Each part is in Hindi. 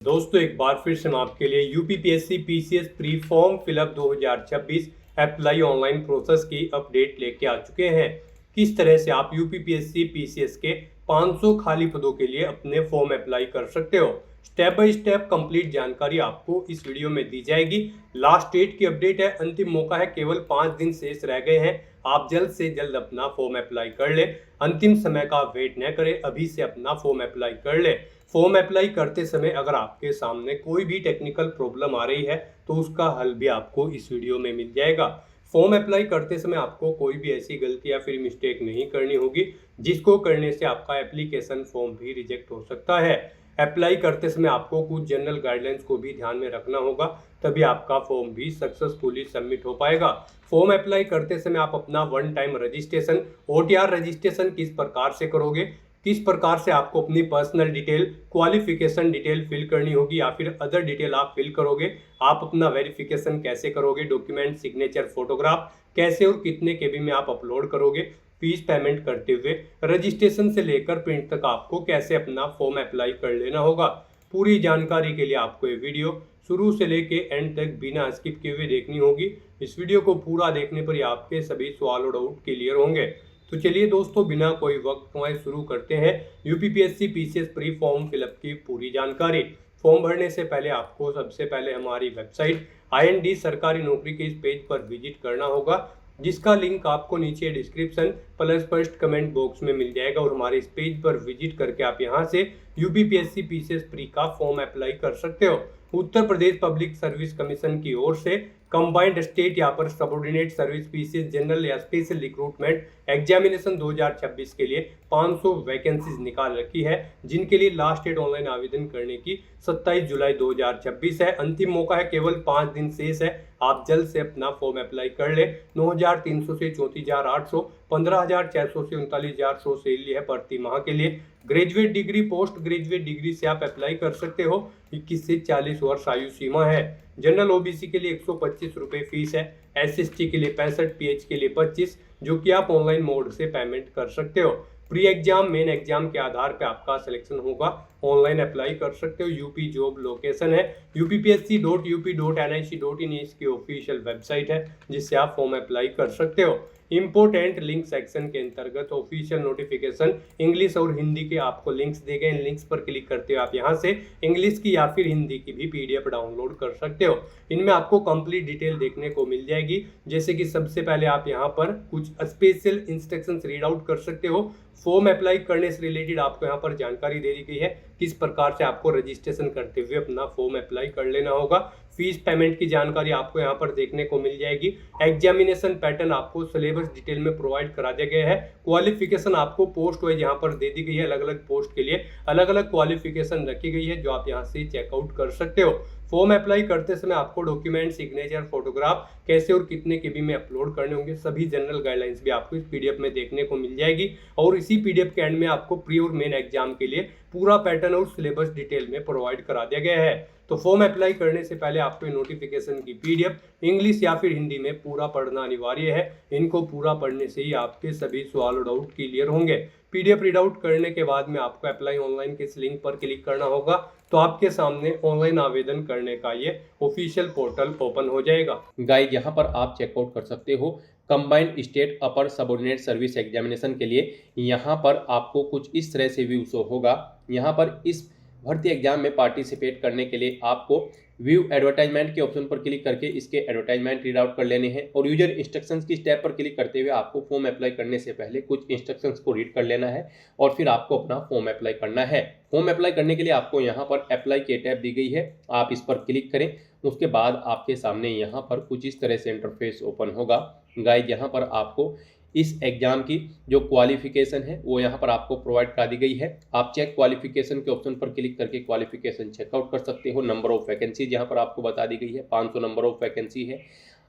दोस्तों एक बार फिर से मैं आपके लिए UPPSC PCS pre form fill up 2026 apply online process की अपडेट लेके आ चुके हैं। किस तरह से आप यूपीपीएससी पीसीएस के 500 खाली पदों के लिए अपने फॉर्म अप्लाई कर सकते हो। स्टेप बाय स्टेप कंप्लीट जानकारी आपको इस वीडियो में दी जाएगी। लास्ट डेट की अपडेट है, अंतिम मौका है, केवल 5 दिन शेष रह गए हैं। आप जल्द से जल्द अपना फॉर्म अप्लाई कर ले, अंतिम समय का वेट न करें, अभी से अपना फॉर्म अप्लाई कर ले। फॉर्म अप्लाई करते समय अगर आपके सामने कोई भी टेक्निकल प्रॉब्लम आ रही है तो उसका हल भी आपको इस वीडियो में मिल जाएगा। फॉर्म अप्लाई करते समय आपको कोई भी ऐसी गलती या फिर मिस्टेक नहीं करनी होगी जिसको करने से आपका एप्लीकेशन फॉर्म भी रिजेक्ट हो सकता है। अप्लाई करते समय आपको कुछ जनरल गाइडलाइंस को भी ध्यान में रखना होगा, तभी आपका फॉर्म भी सक्सेसफुली सबमिट हो पाएगा। फॉर्म अप्लाई करते समय आप अपना one time registration OTR registration किस प्रकार से करोगे, किस प्रकार से आपको अपनी personal detail, qualification detail fill करनी होगी या फिर अदर डिटेल आप फिल करोगे, आप अपना वेरिफिकेशन कैसे करोगे, डॉक्यूमेंट, सिग्नेचर, फोटोग्राफ कैसे और कितने केबी में आप अपलोड करोगे, फीस पेमेंट करते हुए रजिस्ट्रेशन से लेकर प्रिंट तक आपको कैसे अपना फॉर्म अप्लाई कर लेना होगा। पूरी जानकारी के लिए आपको ये वीडियो शुरू से लेके एंड तक बिना स्किप किए हुए देखनी होगी। इस वीडियो को पूरा देखने पर ही आपके सभी सवाल और डाउट क्लियर होंगे। तो चलिए दोस्तों, बिना कोई वक्त गंवाए शुरू करते हैं UPPSC PCS pre form fill up की पूरी जानकारी। फॉर्म भरने से पहले आपको सबसे पहले हमारी वेबसाइट IND सरकारी नौकरी के इस पेज पर विजिट करना होगा, जिसका लिंक आपको नीचे description plus first comment box में मिल जाएगा। और हमारे इस पेज पर विजिट करके आप यहां से यूपीपीएससी पीसीएस प्री का फॉर्म अप्लाई कर सकते हो। Uttar Pradesh public service commission की ओर से कंबाइंड स्टेट यहाँ पर सबऑर्डिनेट सर्विस पीसीएस जनरल या स्पेशल रिक्रूटमेंट एग्जामिनेशन 2026 के लिए 500 वैकेंसीज निकाल रखी है, जिनके लिए लास्ट डेट ऑनलाइन आवेदन करने की 27 जुलाई 2026 है। अंतिम मौका है, केवल 5 दिन शेष है, आप जल्द से अपना फॉर्म अप्लाई कर ले। 9300 से 34800, 15400 से 39100 सैलरी है प्रति माह के लिए। Graduate degree, post graduate degree से आप अप्लाई कर सकते हो। 21 से 40 वर्ष आयु सीमा है। जनरल ओबीसी के लिए 125 रुपये फीस है, SST के लिए 65, PH के लिए 25, जो कि आप ऑनलाइन मोड से पेमेंट कर सकते हो। प्री एग्जाम, मेन एग्जाम के आधार पे आपका सिलेक्शन होगा, ऑनलाइन अप्लाई कर सकते हो। यूपी जॉब लोकेशन है upsc.up.nic.in, इसकी ऑफिशियल वेबसाइट है जिससे आप फॉर्म अप्लाई कर सकते हो। इंपोर्टेंट लिंक सेक्शन के अंतर्गत ऑफिशियल नोटिफिकेशन इंग्लिश और हिंदी के आपको लिंक्स दिए गए। इन लिंक्स पर क्लिक करते हो आप यहां से इंग्लिश की या फिर हिंदी की भी PDF डाउनलोड कर सकते हो। इनमें आपको कंप्लीट डिटेल देखने को मिल जाएगी, जैसे कि सबसे पहले आप यहां पर कुछ स्पेशल इंस्ट्रक्शंस रीड आउट कर सकते हो। फॉर्म अप्लाई करने से रिलेटेड आपको यहाँ पर जानकारी दे दी गई है, किस प्रकार से आपको रजिस्ट्रेशन करते हुए अपना फॉर्म अप्लाई कर लेना होगा। फीस पेमेंट की जानकारी आपको यहाँ पर देखने को मिल जाएगी। एग्जामिनेशन पैटर्न आपको सिलेबस डिटेल में प्रोवाइड करा दिया गया है। क्वालिफिकेशन आपको पोस्ट वाइज यहाँ पर दे दी गई है, अलग अलग पोस्ट के लिए अलग अलग क्वालिफिकेशन रखी गई है, जो आप यहाँ से चेकआउट कर सकते हो। फॉर्म अप्लाई करते समय आपको डॉक्यूमेंट, सिग्नेचर, फोटोग्राफ कैसे और कितने केबी में अपलोड करने होंगे, सभी जनरल गाइडलाइंस भी आपको इस PDF में देखने को मिल जाएगी। और इसी PDF के एंड में आपको प्री और मेन एग्जाम के लिए पूरा पैटर्न और सिलेबस डिटेल में प्रोवाइड करा दिया गया है। तो फॉर्म अप्लाई करने से पहले आपको नोटिफिकेशन की PDF इंग्लिश या फिर हिंदी में पूरा पढ़ना अनिवार्य है। इनको पूरा पढ़ने से ही आपके सभी सवाल और डाउट क्लियर होंगे। PDF रीड आउट करने के बाद में आपको अप्लाई ऑनलाइन के इस लिंक पर क्लिक करना होगा, तो आपके सामने ऑनलाइन आवेदन करने का ये ऑफिशियल पोर्टल ओपन हो जाएगा। गाइड यहाँ पर आप चेकआउट कर सकते हो कंबाइंड स्टेट अपर सबऑर्डिनेट सर्विस एग्जामिनेशन के लिए। यहाँ पर आपको कुछ इस तरह से व्यू शो होगा। यहाँ पर इस भर्ती एग्जाम में पार्टिसिपेट करने के लिए आपको व्यू एडवर्टाइजमेंट के ऑप्शन पर क्लिक करके इसके एडवर्टाइजमेंट रीड आउट कर लेने हैं। और यूजर इंस्ट्रक्शंस की स्टेप पर क्लिक करते हुए आपको फॉर्म अप्लाई करने से पहले कुछ इंस्ट्रक्शंस को रीड कर लेना है और फिर आपको अपना फॉर्म अप्लाई करना है। फॉर्म अप्लाई करने के लिए आपको यहाँ पर अप्लाई की टैब दी गई है, आप इस पर क्लिक करें। उसके बाद आपके सामने यहाँ पर कुछ इस तरह से इंटरफेस ओपन होगा। गाइड यहाँ पर आपको इस एग्जाम की जो क्वालिफिकेशन है वो यहाँ पर आपको प्रोवाइड करा दी गई है। आप चेक क्वालिफिकेशन के ऑप्शन पर क्लिक करके क्वालिफिकेशन चेकआउट कर सकते हो। नंबर ऑफ वैकेंसीज यहाँ पर आपको बता दी गई है, 500 नंबर ऑफ वैकेंसी है।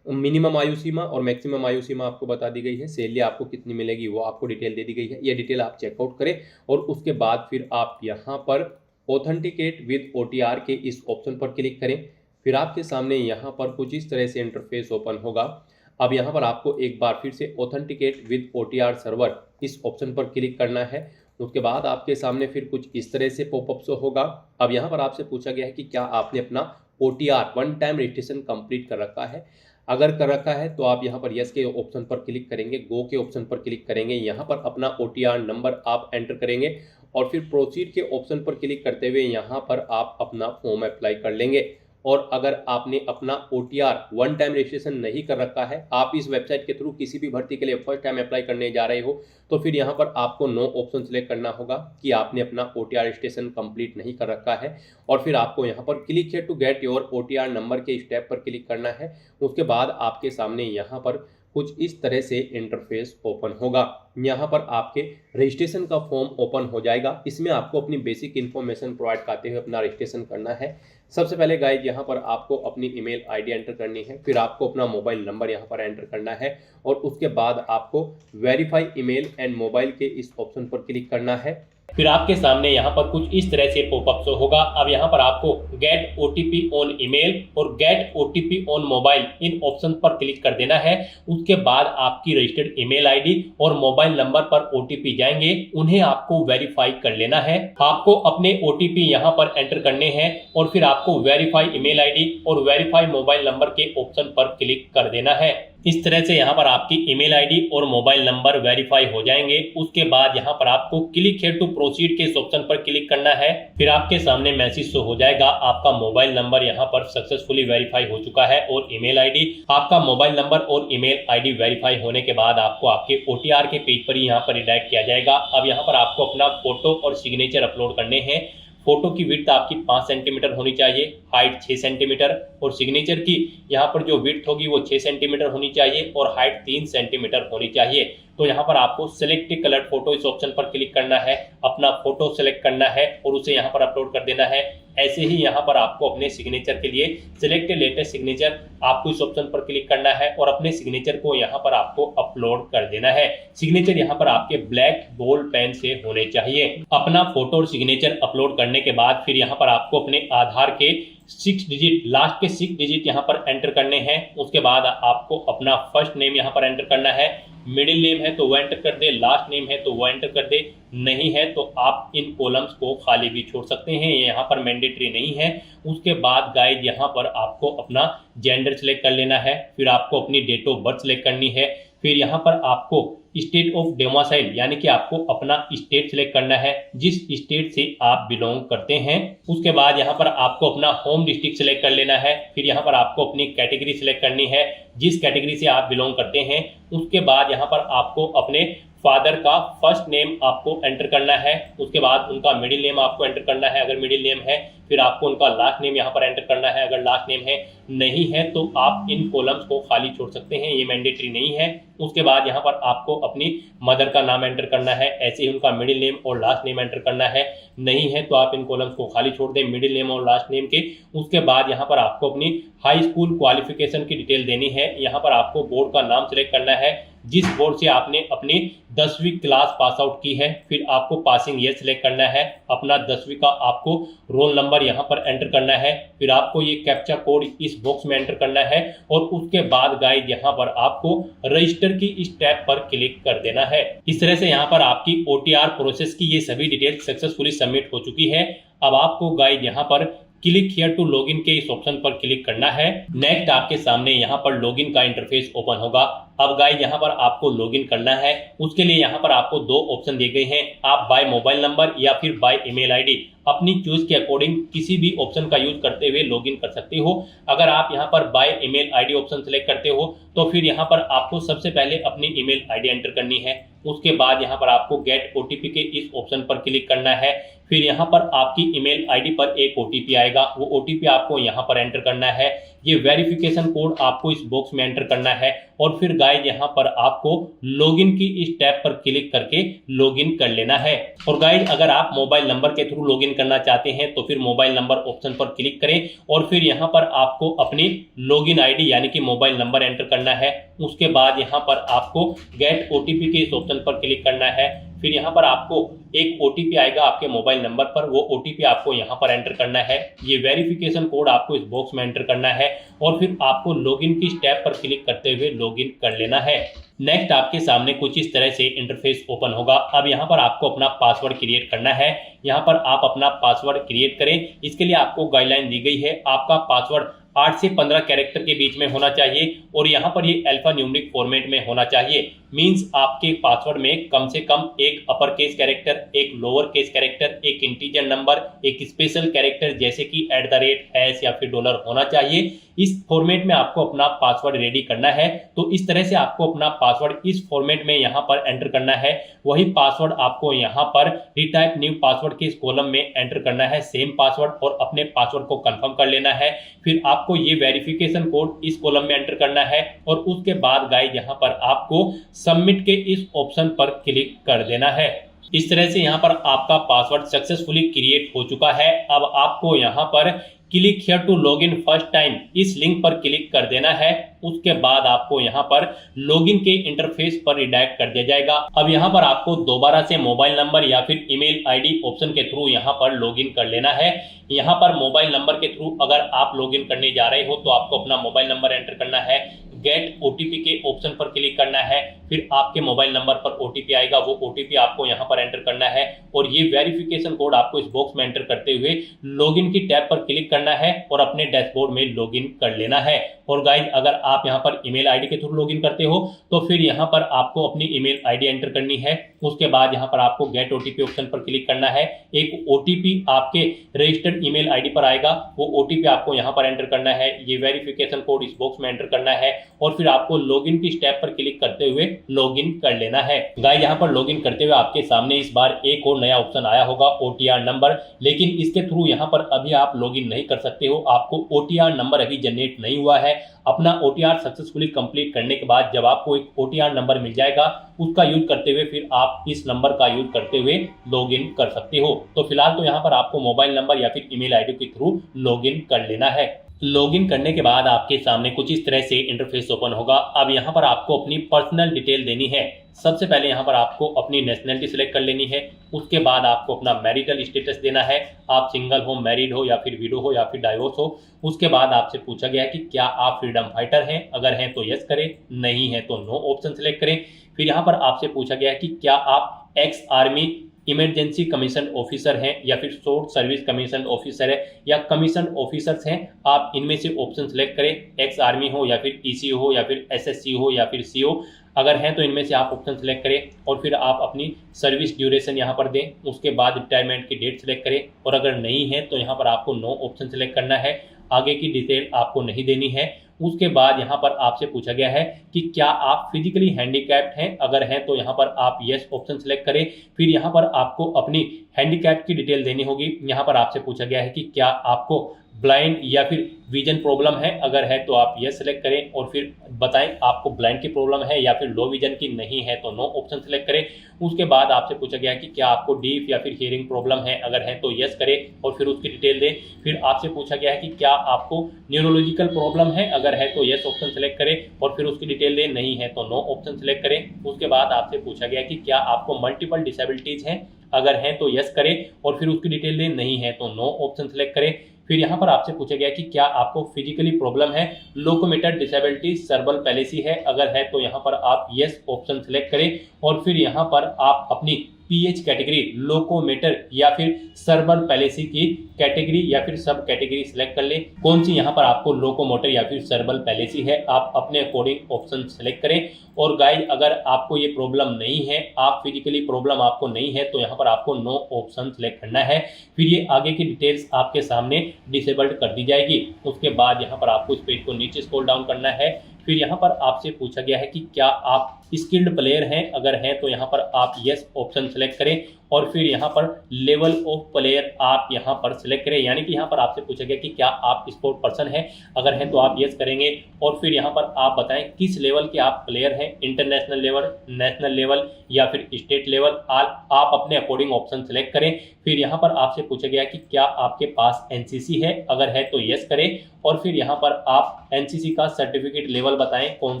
मिनिमम आयु सीमा और मैक्सिमम आयु सीमा आपको बता दी गई है। सैलरी आपको कितनी मिलेगी वो आपको डिटेल दे दी गई है। ये डिटेल आप चेकआउट करें और उसके बाद फिर आप यहाँ पर ऑथेंटिकेट विद OTR के इस ऑप्शन पर क्लिक करें। फिर आपके सामने यहाँ पर कुछ इस तरह से इंटरफेस ओपन होगा। अब यहाँ पर आपको एक बार फिर से ऑथेंटिकेट विद OTR सर्वर इस ऑप्शन पर क्लिक करना है। उसके बाद आपके सामने फिर कुछ इस तरह से पॉपअप शो होगा। अब यहाँ पर आपसे पूछा गया है कि क्या आपने अपना OTR one time registration complete कर रखा है। अगर कर रखा है तो आप यहाँ पर यस के ऑप्शन पर क्लिक करेंगे, गो के ऑप्शन पर क्लिक करेंगे, यहाँ पर अपना OTR नंबर आप एंटर करेंगे और फिर प्रोसीड के ऑप्शन पर क्लिक करते हुए यहाँ पर आप अपना फॉर्म अप्लाई कर लेंगे। और अगर आपने अपना OTR वन टाइम रजिस्ट्रेशन नहीं कर रखा है, आप इस वेबसाइट के थ्रू किसी भी भर्ती के लिए फर्स्ट टाइम अप्लाई करने जा रहे हो, तो फिर यहाँ पर आपको नो ऑप्शन सेलेक्ट करना होगा कि आपने अपना OTR रजिस्ट्रेशन कंप्लीट नहीं कर रखा है। और फिर आपको यहाँ पर क्लिक है to get your OTR number के स्टेप पर क्लिक करना है। उसके बाद आपके सामने यहाँ पर कुछ इस तरह से इंटरफेस ओपन होगा। यहाँ पर आपके रजिस्ट्रेशन का फॉर्म ओपन हो जाएगा। इसमें आपको अपनी बेसिक इन्फॉर्मेशन प्रोवाइड करते हुए अपना रजिस्ट्रेशन करना है। सबसे पहले गाइज यहाँ पर आपको अपनी ईमेल आईडी एंटर करनी है, फिर आपको अपना मोबाइल नंबर यहाँ पर एंटर करना है और उसके बाद आपको वेरीफाई ईमेल एंड मोबाइल के इस ऑप्शन पर क्लिक करना है। फिर आपके सामने यहाँ पर कुछ इस तरह से पॉपअप शो होगा। अब यहाँ पर आपको गेट OTP ऑन ईमेल और गेट OTP ऑन मोबाइल इन ऑप्शन पर क्लिक कर देना है। उसके बाद आपकी रजिस्टर्ड ईमेल आईडी और मोबाइल नंबर पर OTP जाएंगे, उन्हें आपको वेरीफाई कर लेना है। आपको अपने OTP यहाँ पर एंटर करने हैं और फिर आपको वेरीफाई ईमेल आईडी और वेरीफाई मोबाइल नंबर के ऑप्शन पर क्लिक कर देना है। इस तरह से यहाँ पर आपकी ईमेल आईडी और मोबाइल नंबर वेरीफाई हो जाएंगे। उसके बाद यहाँ पर आपको क्लिक हियर टू प्रोसीड के इस ऑप्शन पर क्लिक करना है। फिर आपके सामने मैसेज शो हो जाएगा, आपका मोबाइल नंबर यहाँ पर सक्सेसफुली वेरीफाई हो चुका है और ईमेल आईडी। आपका मोबाइल नंबर और ईमेल आईडी वेरीफाई होने के बाद आपको आपके OTR के पेज पर यहाँ पर रिडायरेक्ट किया जाएगा। अब यहाँ पर आपको अपना फोटो और सिग्नेचर अपलोड करने हैं। फोटो की विड्थ आपकी 5 सेंटीमीटर होनी चाहिए, हाइट 6 सेंटीमीटर और सिग्नेचर की यहाँ पर जो विड्थ होगी वो 6 सेंटीमीटर होनी चाहिए और हाइट 3 सेंटीमीटर होनी चाहिए। तो यहाँ पर आपको सिलेक्ट कलर फोटो इस ऑप्शन पर क्लिक करना है, अपना फोटो सेलेक्ट करना है और उसे यहाँ पर अपलोड कर देना है। ऐसे ही यहाँ पर आपको अपने सिग्नेचर के लिए सिलेक्ट लेटेस्ट सिग्नेचर आपको इस ऑप्शन पर क्लिक करना है और अपने सिग्नेचर को यहाँ पर आपको अपलोड कर देना है। सिग्नेचर यहाँ पर आपके ब्लैक बोल्ड पेन से होने चाहिए। अपना फोटो और सिग्नेचर अपलोड करने के बाद फिर यहाँ पर आपको अपने आधार के 6 डिजिट लास्ट के 6 डिजिट यहाँ पर एंटर करने हैं। उसके बाद आपको अपना फर्स्ट नेम यहाँ पर एंटर करना है, मिडिल नेम है तो वो एंटर कर दे, लास्ट नेम है तो वो एंटर कर दे, नहीं है तो आप इन कॉलम्स को खाली भी छोड़ सकते हैं, ये यहाँ पर मैंडेटरी नहीं है। उसके बाद गाइड यहाँ पर आपको अपना जेंडर सेलेक्ट कर लेना है, फिर आपको अपनी डेट ऑफ बर्थ सेलेक्ट करनी है, फिर यहाँ पर आपको स्टेट ऑफ डोमिसाइल यानी कि आपको अपना स्टेट सिलेक्ट करना है, जिस स्टेट से आप बिलोंग करते हैं। उसके बाद यहाँ पर आपको अपना होम डिस्ट्रिक्ट सिलेक्ट कर लेना है, फिर यहाँ पर आपको अपनी कैटेगरी सिलेक्ट करनी है, जिस कैटेगरी से आप बिलोंग करते हैं। उसके बाद यहाँ पर आपको अपने फादर का फर्स्ट नेम आपको एंटर करना है, उसके बाद उनका मिडिल नेम आपको एंटर करना है अगर मिडिल नेम है, फिर आपको उनका लास्ट नेम यहाँ पर एंटर करना है अगर लास्ट नेम है, नहीं है तो आप इन कॉलम्स को खाली छोड़ सकते हैं, ये मैंडेटरी नहीं है। उसके बाद यहाँ पर आपको अपनी मदर का नाम एंटर करना है, ऐसे ही उनका मिडिल नेम और लास्ट नेम एंटर करना है, नहीं है तो आप इन कॉलम्स को खाली छोड़ दें मिडिल नेम और लास्ट नेम के। उसके बाद यहाँ पर आपको अपनी हाई स्कूल क्वालिफिकेशन की डिटेल देनी है, यहाँ पर आपको बोर्ड का नाम सिलेक्ट करना है, जिस बोर्ड से आपने अपनी 10वीं क्लास पास आउट की है, फिर आपको पासिंग ईयर सिलेक्ट करना है, अपना 10वीं का आपको रोल नंबर यहाँ पर एंटर करना है, फिर आपको ये कैप्चा कोड इस बॉक्स में एंटर करना है और उसके बाद गाइड यहाँ पर आपको रजिस्टर की इस टैब पर क्लिक कर देना है। इस तरह से यहाँ पर आपकी OTR प्रोसेस की ये सभी डिटेल सक्सेसफुली सबमिट हो चुकी है। अब आपको गाइड यहाँ पर क्लिक हियर टू लॉगिन के इस ऑप्शन पर क्लिक करना है। नेक्स्ट आपके सामने यहाँ पर लॉगिन का इंटरफेस ओपन होगा। अब गाइस यहाँ पर आपको लॉगिन करना है, उसके लिए यहाँ पर आपको 2 ऑप्शन दिए गए हैं, आप बाय मोबाइल नंबर या फिर बाय ईमेल आईडी अपनी चॉइस के अकॉर्डिंग किसी भी ऑप्शन का यूज करते हुए लॉगिन कर सकते हो। अगर आप यहाँ पर by email ID option select करते हो तो फिर यहाँ पर आपको सबसे पहले अपनी ईमेल आईडी एंटर करनी है, उसके बाद यहाँ पर आपको गेट OTP के इस ऑप्शन पर क्लिक करना है, फिर यहाँ पर आपकी ईमेल आईडी पर एक OTP आएगा, वो OTP आपको यहाँ पर एंटर करना है, ये वेरिफिकेशन कोड आपको इस बॉक्स में एंटर करना है और फिर गाइस यहाँ पर आपको लॉगिन की इस टैब पर क्लिक करके लॉगिन कर लेना है। और गाइस अगर आप मोबाइल नंबर के थ्रू लॉगिन करना चाहते हैं तो फिर मोबाइल नंबर ऑप्शन पर क्लिक करें और फिर यहाँ पर आपको अपनी लॉगिन आईडी यानी कि मोबाइल नंबर एंटर करना है, उसके बाद यहाँ पर आपको गेट OTP के इस ऑप्शन पर क्लिक करना है, फिर यहाँ पर आपको एक OTP आएगा आपके मोबाइल नंबर पर, वो OTP आपको यहाँ पर एंटर करना है। ये वेरिफिकेशन कोड आपको इस बॉक्स में एंटर करना है और फिर आपको लॉगिन की स्टेप पर क्लिक करते हुए लॉगिन कर लेना है। नेक्स्ट आपके सामने कुछ इस तरह से इंटरफेस ओपन होगा। अब यहाँ पर आपको अपना पासवर्ड क्रिएट करना है। यहाँ पर आप अपना पासवर्ड क्रिएट करें। इसके लिए आपको गाइडलाइन दी गई है, आपका पासवर्ड 8 से 15 कैरेक्टर के बीच में होना चाहिए और यहाँ पर ये अल्फा न्यूमेरिक फॉर्मेट में होना चाहिए। मींस आपके पासवर्ड में कम से कम एक अपर केस कैरेक्टर, एक लोअर केस कैरेक्टर, एक इंटीजर नंबर, एक स्पेशल कैरेक्टर जैसे कि @ या फिर डॉलर होना चाहिए। इस फॉर्मेट में आपको अपना पासवर्ड रेडी करना है। तो इस तरह से आपको अपना पासवर्ड इस फॉर्मेट में यहाँ पर एंटर करना है। वही पासवर्ड आपको यहाँ पर रिटाइप न्यू पासवर्ड के इस कॉलम में एंटर करना है, सेम पासवर्ड, और अपने पासवर्ड को कंफर्म कर लेना है। फिर आपको ये वेरिफिकेशन कोड इस कॉलम में एंटर करना है और उसके बाद गाइस यहाँ पर आपको सबमिट के इस ऑप्शन पर क्लिक कर देना है। इस तरह से यहाँ पर आपका पासवर्ड सक्सेसफुली क्रिएट हो चुका है। अब आपको यहाँ पर click here to login first time इस लिंक पर क्लिक कर देना है। उसके बाद आपको यहाँ पर लॉगिन के इंटरफेस पर रिडायरेक्ट कर दिया जाएगा। अब यहाँ पर आपको दोबारा से मोबाइल नंबर या फिर ईमेल आईडी ऑप्शन के थ्रू यहाँ पर लॉगिन कर लेना है। यहाँ पर मोबाइल नंबर के थ्रू अगर आप लॉगिन करने जा रहे हो तो आपको अपना मोबाइल नंबर एंटर करना है, गेट OTP के ऑप्शन पर क्लिक करना है, फिर आपके मोबाइल नंबर पर OTP आएगा, वो OTP आपको यहाँ पर एंटर करना है और ये वेरिफिकेशन कोड आपको इस बॉक्स में एंटर करते हुए लॉगिन की टैब पर क्लिक करना है और अपने डैशबोर्ड में लॉगिन कर लेना है। और गाइस अगर आप यहाँ पर ईमेल आईडी के थ्रू लॉगिन करते हो तो फिर यहाँ पर आपको अपनी ईमेल आईडी एंटर करनी है। उसके बाद यहाँ पर आपको गेट OTP ऑप्शन पर क्लिक करना है। एक OTP आपके रजिस्टर्ड ईमेल आईडी पर आएगा, वो OTP आपको यहाँ पर एंटर करना है। ये वेरिफिकेशन कोड इस बॉक्स में एंटर करना है और फिर आपको लॉगिन की स्टेप पर क्लिक करते हुए लॉगिन कर लेना है। गाइस यहाँ पर लॉगिन करते हुए आपके सामने इस बार एक और नया ऑप्शन आया होगा, OTR नंबर, लेकिन इसके थ्रू यहाँ पर अभी आप लॉगिन नहीं कर सकते हो। आपको OTR नंबर अभी जनरेट नहीं हुआ है। अपना OTR सक्सेसफुली कंप्लीट करने के बाद जब आपको एक OTR नंबर मिल जाएगा उसका यूज करते हुए फिर आप इस नंबर का यूज करते हुए लॉगिन कर सकते हो। तो फिलहाल तो यहाँ पर आपको मोबाइल नंबर या फिर ईमेल आईडी के थ्रू लॉगिन कर लेना है। लॉगिन करने के बाद आपके सामने कुछ इस तरह से इंटरफेस ओपन होगा। अब यहाँ पर आपको अपनी पर्सनल डिटेल देनी है। सबसे पहले यहाँ पर आपको अपनी नेशनलिटी सिलेक्ट कर लेनी है। उसके बाद आपको अपना मैरिटल स्टेटस देना है, आप सिंगल हो, मैरिड हो या फिर विडो हो या फिर डाइवोर्स हो। उसके बाद आपसे पूछा गया है कि क्या आप फ्रीडम फाइटर हैं, अगर हैं तो यस करें, नहीं है तो नो ऑप्शन सिलेक्ट करें। फिर यहाँ पर आपसे पूछा गया है कि क्या आप ex army emergency commission officer हैं या फिर शॉर्ट सर्विस कमीशन ऑफिसर है या कमीशन ऑफिसर्स हैं, आप इनमें से ऑप्शन सेलेक्ट करें। एक्स आर्मी हो या फिर EC हो या फिर SSC हो या फिर CO, अगर हैं तो इनमें से आप ऑप्शन सेलेक्ट करें और फिर आप अपनी सर्विस ड्यूरेशन यहाँ पर दें। उसके बाद रिटायरमेंट की डेट सेलेक्ट करें और अगर नहीं है तो यहाँ पर आपको नो ऑप्शन सेलेक्ट करना है, आगे की डिटेल आपको नहीं देनी है। उसके बाद यहाँ पर आपसे पूछा गया है कि क्या आप फिजिकली हैंडीकैप्ड हैं, अगर हैं तो यहाँ पर आप यस ऑप्शन सेलेक्ट करें। फिर यहाँ पर आपको अपनी हैंडीकैप की डिटेल देनी होगी। यहाँ पर आपसे पूछा गया है कि क्या आपको ब्लाइंड या फिर विजन प्रॉब्लम है, अगर है तो आप यस सेलेक्ट करें और फिर बताएं आपको ब्लाइंड की प्रॉब्लम है या फिर लो विजन की, नहीं है तो नो ऑप्शन सेलेक्ट करें। उसके बाद आपसे पूछा गया कि क्या आपको डीफ या फिर हियरिंग प्रॉब्लम है, अगर है तो यस करें और फिर उसकी डिटेल दें। फिर आपसे पूछा गया है कि क्या आपको न्यूरोलॉजिकल प्रॉब्लम है, अगर है तो यस ऑप्शन सेलेक्ट करें और फिर उसकी डिटेल दें, नहीं है तो नो ऑप्शन सेलेक्ट करें। उसके बाद आपसे पूछा गया कि क्या आपको मल्टीपल डिसेबिलिटीज हैं, अगर है तो यस करें और फिर उसकी डिटेल दें, नहीं है तो नो ऑप्शन सेलेक्ट करें। फिर यहाँ पर आपसे पूछा गया कि क्या आपको फिजिकली प्रॉब्लम है, लोकोमोटर डिसेबिलिटी, सर्बल पैलेसी है, अगर है तो यहाँ पर आप यस ऑप्शन सेलेक्ट करें और फिर यहाँ पर आप अपनी PH कैटेगरी, लोकोमोटर या फिर सर्बल पैलेसी की कैटेगरी या फिर सब कैटेगरी सिलेक्ट कर लें। कौन सी यहाँ पर आपको लोकोमोटर या फिर सर्बल पैलेसी है, आप अपने अकॉर्डिंग ऑप्शन सेलेक्ट करें। और गाइस अगर आपको ये प्रॉब्लम नहीं है, आप फिजिकली प्रॉब्लम आपको नहीं है, तो यहाँ पर आपको नो ऑप्शन सेलेक्ट करना है। फिर ये आगे की डिटेल्स आपके सामने डिसेबल्ड कर दी जाएगी। उसके बाद यहाँ पर आपको इस पेज को नीचे स्क्रॉल डाउन करना है। फिर यहाँ पर आपसे पूछा गया है कि क्या आप स्किल्ड प्लेयर हैं, अगर हैं तो यहाँ पर आप यस ऑप्शन सेलेक्ट करें और फिर यहाँ पर लेवल ऑफ प्लेयर आप यहाँ पर सिलेक्ट करें। यानी कि यहाँ पर आपसे पूछा गया कि क्या आप स्पोर्ट पर्सन हैं, अगर हैं तो आप यस करेंगे और फिर यहाँ पर आप बताएं किस लेवल के आप प्लेयर हैं, इंटरनेशनल लेवल, नेशनल लेवल या फिर स्टेट लेवल, आप अपने अकॉर्डिंग ऑप्शन सेलेक्ट करें। फिर यहाँ पर आपसे पूछा गया कि क्या आपके पास NCC है, अगर है तो यस करें और फिर यहाँ पर आप NCC का सर्टिफिकेट लेवल बताएं कौन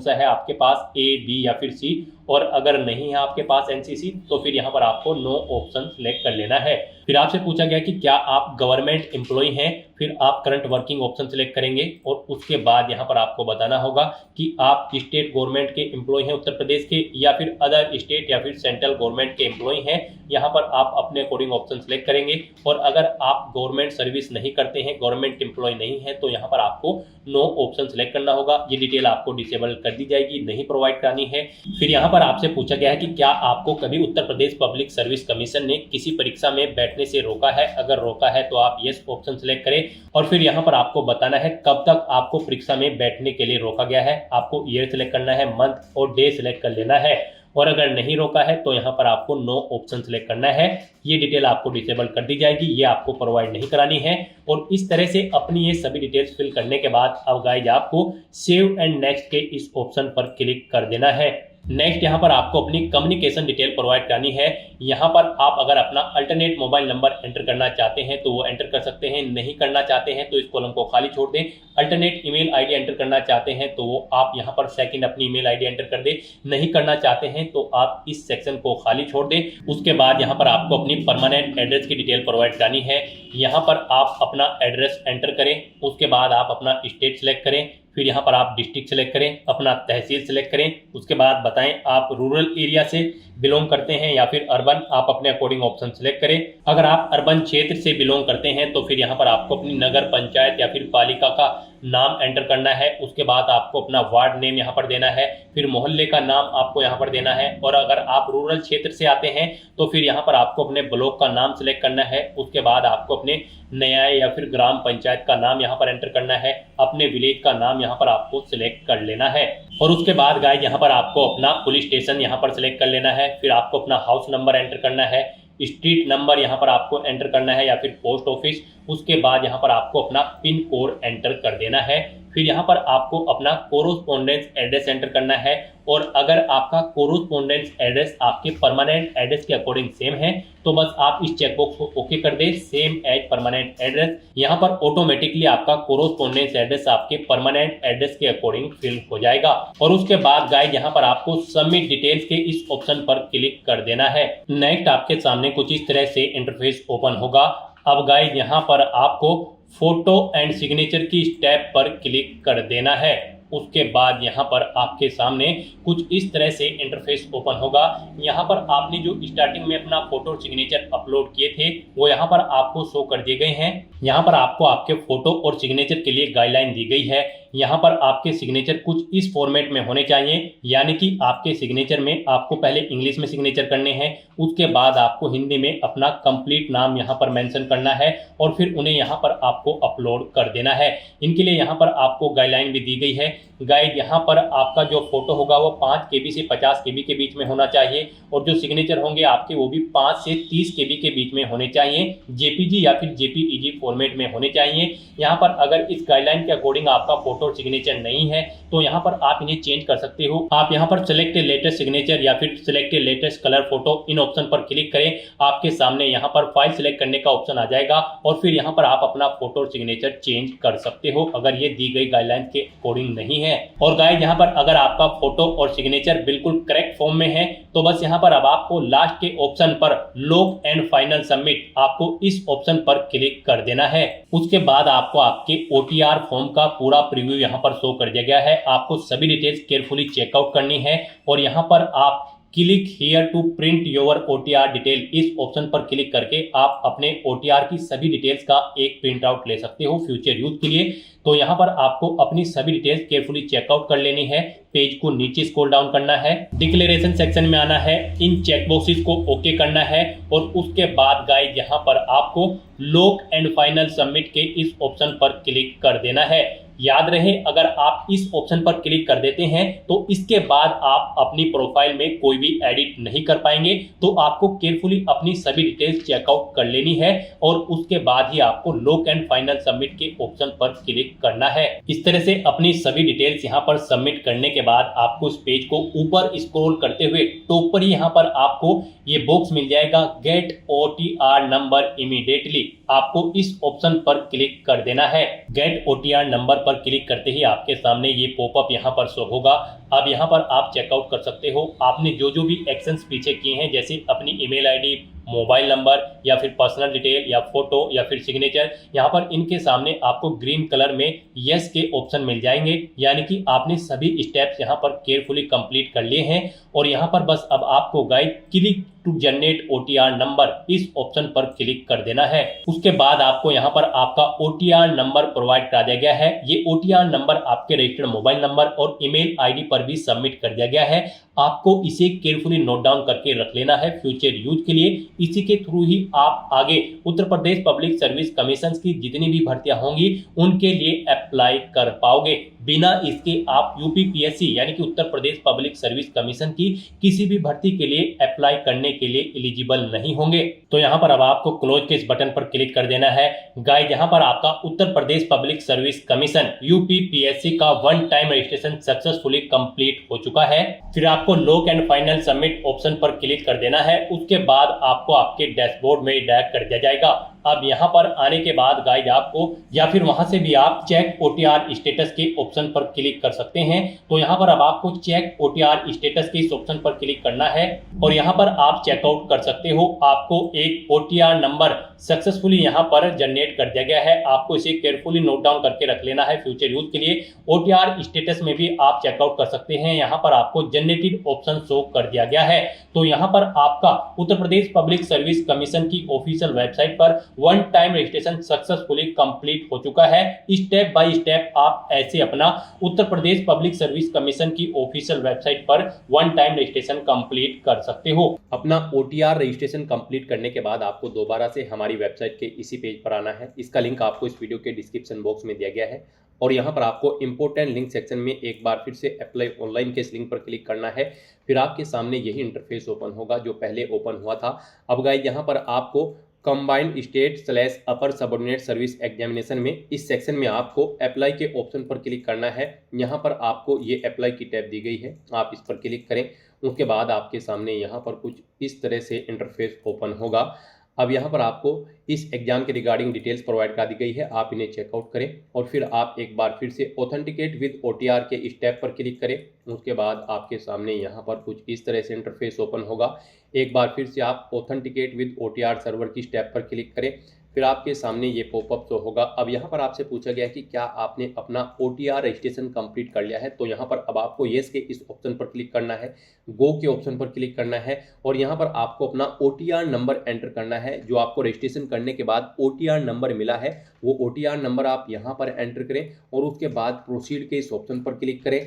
सा है आपके पास, A, B या फिर C और अगर नहीं है आपके पास एनसीसी तो फिर यहाँ पर आपको नो ऑप्शन सिलेक्ट कर लेना है। फिर आपसे पूछा गया कि क्या आप गवर्नमेंट एम्प्लॉय हैं, फिर आप करंट वर्किंग ऑप्शन सिलेक्ट करेंगे और उसके बाद यहाँ पर आपको बताना होगा कि आप स्टेट गवर्नमेंट के एम्प्लॉय हैं उत्तर प्रदेश के, या फिर अदर स्टेट या फिर सेंट्रल गवर्नमेंट के एम्प्लॉय हैं। यहाँ पर आप अपने अकॉर्डिंग ऑप्शन सिलेक्ट करेंगे। और अगर आप गवर्नमेंट सर्विस नहीं करते हैं, गवर्नमेंट एम्प्लॉय नहीं है, तो यहाँ पर आपको नो ऑप्शन सिलेक्ट करना होगा। ये डिटेल आपको डिसेबल कर दी जाएगी, नहीं प्रोवाइड करानी है। फिर यहाँ पर आपसे पूछा गया है कि क्या आपको कभी Uttar Pradesh public service commission ने किसी परीक्षा में बैठने से रोका है। अगर रोका है तो आप यस ऑप्शन सिलेक्ट करें। और फिर यहाँ पर आपको बताना है कब तक आपको परीक्षा में बैठने के लिए रोका गया है। आपको ईयर सिलेक्ट करना है, मंथ और डे सिलेक्ट कर लेना है। और अगर नहीं रोका है तो यहाँ पर आपको नो ऑप्शन सिलेक्ट करना है। ये डिटेल आपको डिसेबल कर दी जाएगी, ये आपको प्रोवाइड नहीं करानी है। और इस तरह से अपनी ये सभी डिटेल्स फिल करने के बाद अब गाइज आपको सेव एंड नेक्स्ट के इस ऑप्शन पर क्लिक कर देना है। नेक्स्ट यहाँ पर आपको अपनी कम्युनिकेशन डिटेल प्रोवाइड करनी है। यहाँ पर आप अगर अपना अल्टरनेट मोबाइल नंबर एंटर करना चाहते हैं तो वो एंटर कर सकते हैं, नहीं करना चाहते हैं तो इस कॉलम को खाली छोड़ दें। अल्टरनेट ईमेल आईडी एंटर करना चाहते हैं तो वो आप यहाँ पर सेकंड अपनी ईमेल आईडी एंटर कर दें, नहीं करना चाहते हैं तो आप इस सेक्शन को खाली छोड़ दें। उसके बाद यहाँ पर आपको अपनी परमानेंट एड्रेस की डिटेल प्रोवाइड करनी है। यहाँ पर आप अपना एड्रेस एंटर करें, उसके बाद आप अपना स्टेट सिलेक्ट करें, फिर यहाँ पर आप डिस्ट्रिक्ट सेलेक्ट करें, अपना तहसील सेलेक्ट करें। उसके बाद बताएं आप रूरल एरिया से बिलोंग करते हैं या फिर अर्बन, आप अपने अकॉर्डिंग ऑप्शन सेलेक्ट करें। अगर आप अर्बन क्षेत्र से बिलोंग करते हैं तो फिर यहाँ पर आपको अपनी नगर पंचायत या फिर पालिका का नाम एंटर करना है। उसके बाद आपको अपना वार्ड नेम यहाँ पर देना है, फिर मोहल्ले का नाम आपको यहाँ पर देना है। और अगर आप रूरल क्षेत्र से आते हैं तो फिर यहाँ पर आपको अपने ब्लॉक का नाम सिलेक्ट करना है। उसके बाद आपको अपने न्याय या फिर ग्राम पंचायत का नाम यहाँ पर एंटर करना है, अपने विलेज का नाम यहाँ पर आपको सिलेक्ट कर लेना है। और उसके बाद गाइस यहाँ पर आपको अपना पुलिस स्टेशन यहाँ पर सिलेक्ट कर लेना है, फिर आपको अपना हाउस नंबर एंटर करना है, स्ट्रीट नंबर यहाँ पर आपको एंटर करना है या फिर पोस्ट ऑफिस। उसके बाद यहाँ पर आपको अपना पिन कोड एंटर कर देना है। फिर यहाँ पर आपको अपना कोरोस्पोंडेंस एड्रेस एंटर करना है। और अगर आपका कोरोस्पोंडेंस एड्रेस आपके परमानेंट एड्रेस के अकॉर्डिंग सेम है तो बस आप इस चेकबॉक्स को ओके कर दें, सेम एज परमानेंट एड्रेस। यहाँ पर ऑटोमेटिकली आपका कोरोस्पोंडेंस एड्रेस आपके परमानेंट एड्रेस के अकॉर्डिंग फिल हो जाएगा। और उसके बाद गाइस यहाँ पर आपको सबमिट डिटेल्स के इस ऑप्शन पर क्लिक कर देना है। नेक्स्ट आपके सामने कुछ इस तरह से इंटरफेस ओपन होगा। अब गाइस यहाँ पर आपको फोटो एंड सिग्नेचर की स्टेप पर क्लिक कर देना है। उसके बाद यहाँ पर आपके सामने कुछ इस तरह से इंटरफेस ओपन होगा। यहाँ पर आपने जो स्टार्टिंग में अपना फोटो और सिग्नेचर अपलोड किए थे वो यहाँ पर आपको शो कर दिए गए हैं। यहाँ पर आपको आपके फोटो और सिग्नेचर के लिए गाइडलाइन दी गई है। यहाँ पर आपके सिग्नेचर कुछ इस फॉर्मेट में होने चाहिए, यानी कि आपके सिग्नेचर में आपको पहले इंग्लिश में सिग्नेचर करने हैं, उसके बाद आपको हिंदी में अपना कंप्लीट नाम यहाँ पर मेंशन करना है और फिर उन्हें यहाँ पर आपको अपलोड कर देना है। इनके लिए यहाँ पर आपको गाइडलाइन भी दी गई है। गाइड यहाँ पर आपका जो फोटो होगा वो 5 KB से 50 KB के बीच में होना चाहिए और जो सिग्नेचर होंगे आपके वो भी 5 से 30 KB के बीच में होने चाहिए, JPG या फिर JPEG फॉर्मेट में होने चाहिए। यहाँ पर अगर इस गाइडलाइन के अकॉर्डिंग आपका फोटो और सिग्नेचर नहीं है तो यहाँ पर आप इन्हें चेंज कर सकते हो। आप यहाँ पर सिलेक्ट लेटेस्ट सिग्नेचर या फिर सिलेक्ट लेटेस्ट कलर फोटो इन ऑप्शन पर क्लिक करें। आपके सामने यहाँ पर फाइल सिलेक्ट करने का ऑप्शन आ जाएगा और फिर यहाँ पर आप अपना फोटो और सिग्नेचर चेंज कर सकते हो अगर ये दी गई गाइडलाइन के अकॉर्डिंग नहीं है। और गाइस यहाँ पर अगर आपका फोटो और सिग्नेचर बिल्कुल करेक्ट फॉर्म में है तो बस यहाँ पर अब आपको लास्ट के ऑप्शन पर लॉक एंड फाइनल सबमिट, आपको इस ऑप्शन पर क्लिक कर देना है। उसके बाद आपको आपके OTR फॉर्म का पूरा प्रीव्यू यहाँ पर शो कर दिया गया है। आपको सभी डिटेल्स केयरफुली चेकआउट करनी है और यहाँ पर आप click here to print your OTR detail, इस ऑप्शन पर क्लिक करके आप अपने OTR की सभी डिटेल्स का एक प्रिंट आउट ले सकते हो फ्यूचर यूज के लिए। तो यहाँ पर आपको अपनी सभी डिटेल्स केयरफुली चेकआउट कर लेनी है। पेज को नीचे स्क्रॉल डाउन करना है, डिक्लेरेशन सेक्शन में आना है, इन चेक बॉक्सेस को ओके करना है और उसके बाद गाइस यहाँ पर आपको लॉक एंड फाइनल सबमिट के इस ऑप्शन पर क्लिक कर देना है। याद रहे अगर आप इस ऑप्शन पर क्लिक कर देते हैं तो इसके बाद आप अपनी प्रोफाइल में कोई भी एडिट नहीं कर पाएंगे। तो आपको केयरफुली अपनी सभी डिटेल्स चेकआउट कर लेनी है और उसके बाद ही आपको लॉक एंड फाइनल सबमिट के ऑप्शन पर क्लिक करना है। इस तरह से अपनी सभी डिटेल्स यहाँ पर सबमिट करने के बाद आपको इस पेज को ऊपर स्क्रॉल करते हुए टॉप पर यहाँ पर आपको ये बॉक्स मिल जाएगा, गेट OTR नंबर इमीडिएटली। आपको इस ऑप्शन पर क्लिक कर देना है। गेट OTR नंबर पर क्लिक करते ही आपके सामने ये पॉपअप यहाँ पर शो होगा। अब यहाँ पर आप चेकआउट कर सकते हो। आपने जो जो भी एक्शंस पीछे किए हैं, जैसे अपनी ईमेल आईडी, मोबाइल नंबर या फिर पर्सनल डिटेल या फोटो या फिर सिग्नेचर, यहाँ पर इनके सामने आपको ग्रीन कलर में यस के ऑप्शन मिल जाएंगे, यानी कि आपने सभी स्टेप्स यहाँ पर केयरफुली कंप्लीट कर लिए हैं। और यहाँ पर बस अब आपको guide click to generate OTR number इस ऑप्शन पर क्लिक कर देना है। उसके बाद आपको यहाँ पर आपका OTR नंबर प्रोवाइड करा दिया गया है। ये OTR नंबर आपके रजिस्टर्ड मोबाइल नंबर और ईमेल आईडी पर भी सबमिट कर दिया गया है। आपको इसे केयरफुली नोट डाउन करके रख लेना है फ्यूचर यूज के लिए। इसी के थ्रू ही आप आगे Uttar Pradesh public service commission की जितनी भी भर्तियां होंगी उनके लिए अप्लाई कर पाओगे। बिना इसके आप UPPSC यानी कि Uttar Pradesh public service commission की किसी भी भर्ती के लिए अप्लाई करने के लिए एलिजिबल नहीं होंगे। तो यहाँ पर अब आपको क्लोज के इस बटन पर क्लिक कर देना है। गाइस, यहाँ पर आपका Uttar Pradesh public service commission UPPSC का one time registration successfully complete हो चुका है। फिर आपको lock and final submit option पर क्लिक कर देना है। उसके बाद आपको आपके डैशबोर्ड में डायरेक्ट कर दिया जाएगा। अब यहाँ पर आने के बाद गाइड आपको या फिर वहां से भी आप चेक OTR स्टेटस के ऑप्शन पर क्लिक कर सकते हैं। तो यहाँ पर अब आपको चेक OTR स्टेटस के इस ऑप्शन पर क्लिक करना है और यहाँ पर आप चेकआउट कर सकते हो। आपको एक OTR नंबर सक्सेसफुली यहाँ पर जनरेट कर दिया गया है। आपको इसे केयरफुली नोट डाउन करके रख लेना है फ्यूचर यूज के लिए। OTR स्टेटस में भी आप चेकआउट कर सकते हैं। यहाँ पर आपको जनरेटेड ऑप्शन शो कर दिया गया है। तो यहाँ पर आपका Uttar Pradesh public service commission की ऑफिशियल वेबसाइट पर one time registration successfully complete हो चुका है। स्टेप बाय स्टेप आप ऐसे अपना Uttar Pradesh public service commission की ऑफिशियल वेबसाइट पर वन टाइम रजिस्ट्रेशन कंप्लीट कर सकते हो। अपना OTR रजिस्ट्रेशन कंप्लीट करने के बाद आपको दोबारा से हमारी वेबसाइट के इसी पेज पर आना है। इसका लिंक आपको इस वीडियो के डिस्क्रिप्शन बॉक्स में दिया गया है और यहाँ पर आपको इंपॉर्टेंट लिंक सेक्शन में एक बार फिर से अप्लाई ऑनलाइन के इस लिंक पर क्लिक करना है। फिर आपके सामने यही इंटरफेस ओपन होगा जो पहले ओपन हुआ था। अब गाइस, यहाँ पर आपको कंबाइंड स्टेट / अपर सबऑर्डिनेट सर्विस एग्जामिनेशन में इस सेक्शन में आपको अप्लाई के ऑप्शन पर क्लिक करना है। यहाँ पर आपको ये अप्लाई की टैब दी गई है, आप इस पर क्लिक करें। उसके बाद आपके सामने यहाँ पर कुछ इस तरह से इंटरफेस ओपन होगा। अब यहाँ पर आपको इस एग्जाम के रिगार्डिंग डिटेल्स प्रोवाइड कर दी गई है, आप इन्हें चेकआउट करें और फिर आप एक बार फिर से ऑथेंटिकेट विद OTR के इस टैब पर क्लिक करें। उसके बाद आपके सामने यहाँ पर कुछ इस तरह से इंटरफेस ओपन होगा। एक बार फिर से आप ऑथेंटिकेट विद OTR सर्वर की इस टैब पर क्लिक करें। फिर आपके सामने ये पॉपअप शो होगा। अब यहाँ पर आपसे पूछा गया है कि क्या आपने अपना OTR रजिस्ट्रेशन कंप्लीट कर लिया है। तो यहाँ पर अब आपको येस के इस ऑप्शन पर क्लिक करना है, गो के ऑप्शन पर क्लिक करना है और यहाँ पर आपको अपना OTR नंबर एंटर करना है। जो आपको रजिस्ट्रेशन करने के बाद OTR नंबर मिला है वो OTR नंबर आप यहाँ पर एंटर करें और उसके बाद प्रोसीड के इस ऑप्शन पर क्लिक करें।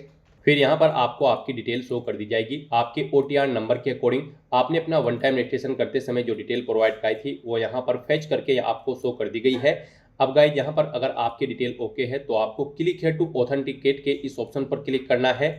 फिर यहाँ पर आपको आपकी डिटेल शो कर दी जाएगी। आपके OTR नंबर के अकॉर्डिंग आपने अपना वन टाइम रजिस्ट्रेशन करते समय जो डिटेल प्रोवाइड कराई थी वो यहाँ पर फेच करके आपको शो कर दी गई है। अब गाइस, यहाँ पर अगर आपकी डिटेल ओके है तो आपको क्लिक है टू ऑथेंटिकेट के इस ऑप्शन पर क्लिक करना है।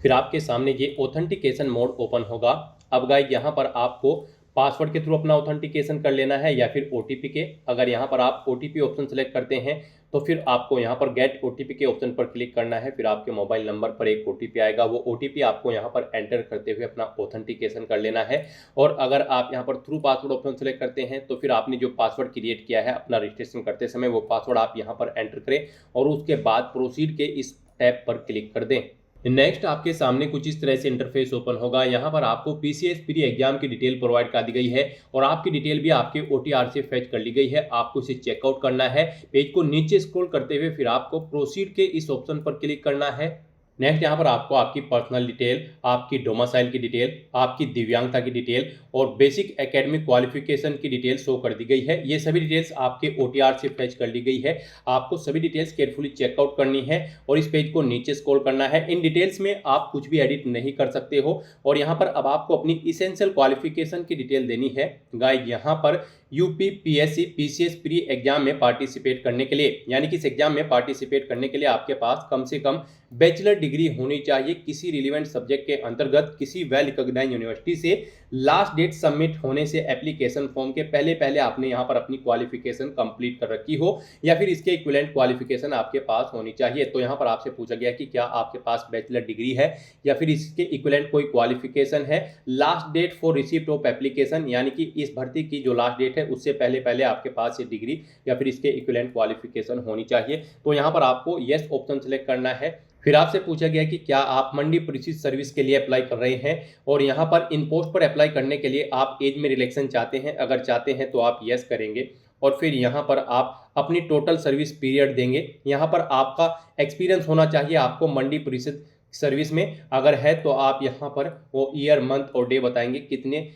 फिर आपके सामने ये ऑथेंटिकेशन मोड ओपन होगा। अब गाइस, यहाँ पर आपको पासवर्ड के थ्रू अपना ऑथेंटिकेशन कर लेना है या फिर OTP के। अगर यहाँ पर आप OTP ऑप्शन सेलेक्ट करते हैं तो फिर आपको यहाँ पर गेट OTP के ऑप्शन पर क्लिक करना है। फिर आपके मोबाइल नंबर पर एक OTP आएगा, वो OTP आपको यहाँ पर एंटर करते हुए अपना ऑथेंटिकेशन कर लेना है। और अगर आप यहाँ पर थ्रू पासवर्ड ऑप्शन सेलेक्ट करते हैं तो फिर आपने जो पासवर्ड क्रिएट किया है अपना रजिस्ट्रेशन करते समय वो पासवर्ड आप यहाँ पर एंटर करें और उसके बाद प्रोसीड के इस टैब पर क्लिक कर दें। नेक्स्ट आपके सामने कुछ इस तरह से इंटरफेस ओपन होगा। यहाँ पर आपको PCS प्री एग्जाम की डिटेल प्रोवाइड कर दी गई है और आपकी डिटेल भी आपके OTR से फेच कर ली गई है। आपको इसे चेकआउट करना है। पेज को नीचे स्क्रॉल करते हुए फिर आपको प्रोसीड के इस ऑप्शन पर क्लिक करना है। नेक्स्ट यहाँ पर आपको आपकी पर्सनल डिटेल, आपकी डोमिसाइल की डिटेल, आपकी दिव्यांगता की डिटेल और बेसिक एकेडमिक क्वालिफिकेशन की डिटेल शो कर दी गई है। ये सभी डिटेल्स आपके OTR से फेच कर ली गई है। आपको सभी डिटेल्स केयरफुली चेकआउट करनी है और इस पेज को नीचे स्क्रॉल करना है। इन डिटेल्स में आप कुछ भी एडिट नहीं कर सकते हो और यहाँ पर अब आपको अपनी इसेंशियल क्वालिफिकेशन की डिटेल देनी है। गाइस, यहाँ पर UPPSC PCS प्री एग्जाम में पार्टिसिपेट करने के लिए यानी कि इस एग्जाम में पार्टिसिपेट करने के लिए आपके पास कम से कम बैचलर डिग्री होनी चाहिए किसी रिलेवेंट सब्जेक्ट के अंतर्गत किसी वेल रिकॉग्नाइज्ड यूनिवर्सिटी से। लास्ट डेट सबमिट होने से एप्लीकेशन फॉर्म के पहले पहले आपने यहाँ पर अपनी क्वालिफिकेशन कंप्लीट कर रखी हो या फिर इसके इक्विवेलेंट क्वालिफिकेशन आपके पास होनी चाहिए। तो यहाँ पर आपसे पूछा गया कि क्या आपके पास बैचलर डिग्री है या फिर इसके इक्विवेलेंट कोई क्वालिफिकेशन है। Last date for receipt of application, यानी कि इस भर्ती की जो लास्ट डेट है उससे पहले पहले आपके पास ये डिग्री या फिर इसके इक्विवेलेंट क्वालिफिकेशन होनी चाहिए। तो यहाँ पर आपको यस ऑप्शन सेलेक्ट करना है। फिर आपसे पूछा गया कि क्या आप मंडी पुलिस सर्विस के लिए अप्लाई कर रहे हैं और यहाँ पर इन पोस्ट पर अप्लाई करने के लिए आप एज में रिलैक्सेशन चाहते हैं। अगर चाहते हैं तो आप यस करेंगे और फिर यहाँ पर आप अपनी टोटल सर्विस पीरियड देंगे। यहाँ पर आपका एक्सपीरियंस होना चाहिए आपको मंडी पुलिस सर्विस में। अगर है तो आप यहाँ पर वो ईयर, मंथ और डे बताएंगे, कितने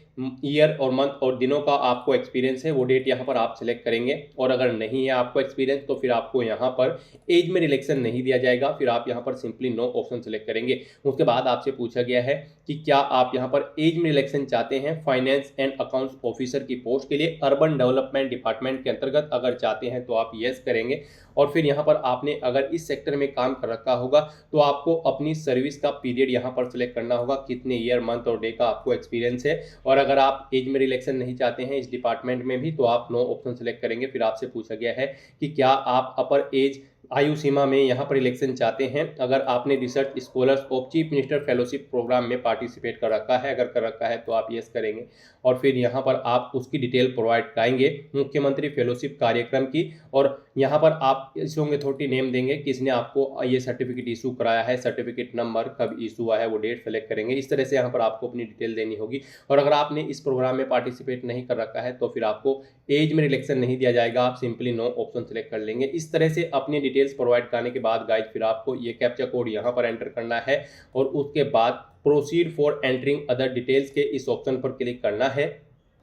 ईयर और मंथ और दिनों का आपको एक्सपीरियंस है, वो डेट यहाँ पर आप सिलेक्ट करेंगे। और अगर नहीं है आपको एक्सपीरियंस तो फिर आपको यहाँ पर एज में रिलैक्सेशन नहीं दिया जाएगा, फिर आप यहाँ पर सिंपली नो ऑप्शन सेलेक्ट करेंगे। उसके बाद आपसे पूछा गया है कि क्या आप यहाँ पर एज में रिलैक्सेशन चाहते हैं फाइनेंस एंड अकाउंट्स ऑफिसर की पोस्ट के लिए अर्बन डेवलपमेंट डिपार्टमेंट के अंतर्गत। अगर चाहते हैं तो आप यस करेंगे और फिर यहाँ पर आपने अगर इस सेक्टर में काम कर रखा होगा तो आपको अपनी सर्विस का पीरियड यहाँ पर सिलेक्ट करना होगा, कितने ईयर, मंथ और डे का आपको एक्सपीरियंस है। और अगर आप एज में रिलैक्सेशन नहीं चाहते हैं इस डिपार्टमेंट में भी तो आप नो ऑप्शन सेलेक्ट करेंगे। फिर आपसे पूछा गया है कि क्या आप अपर एज आयु सीमा में यहाँ पर इलेक्शन चाहते हैं। अगर आपने research scholars of chief minister fellowship programme में पार्टिसिपेट कर रखा है, अगर कर रखा है तो आप यस करेंगे और फिर यहाँ पर आप उसकी डिटेल प्रोवाइड कराएंगे मुख्यमंत्री फेलोशिप कार्यक्रम की। और यहाँ पर आप इशूइंग अथॉरिटी नेम देंगे, किसने आपको ये सर्टिफिकेट इशू कराया है, सर्टिफिकेट नंबर, कब इशू हुआ है, वो डेट सेलेक्ट करेंगे। इस तरह से यहाँ पर आपको अपनी डिटेल देनी होगी। और अगर आपने इस प्रोग्राम में पार्टिसिपेट नहीं कर रखा है तो फिर आपको एज में रिलैक्सेशन नहीं दिया जाएगा, आप सिंपली नो ऑप्शन सेलेक्ट कर लेंगे। इस तरह से अपनी डिटेल्स प्रोवाइड करने के बाद गाइज फिर आपको ये कैप्चा कोड यहाँ पर एंटर करना है और उसके बाद proceed for entering other details के इस ऑप्शन पर क्लिक करना है।